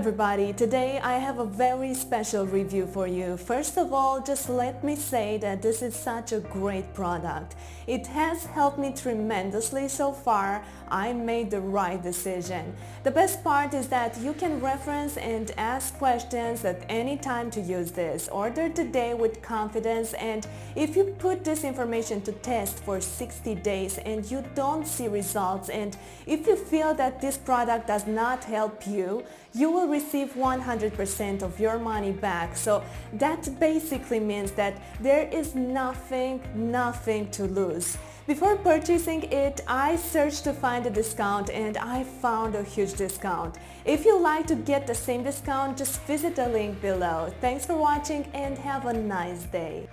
everybody, today I have a very special review for you. First of all, just let me say that this is such a great product. It has helped me tremendously so far. I made the right decision. The best part is that you can reference and ask questions at any time to use this. Order today with confidence, and if you put this information to test for 60 days and you don't see results, and if you feel that this product does not help you, you will receive 100% of your money back. So that basically means that there is nothing to lose. Before purchasing it, I searched to find a discount and I found a huge discount. If you'd like to get the same discount, just visit the link below. Thanks for watching and have a nice day.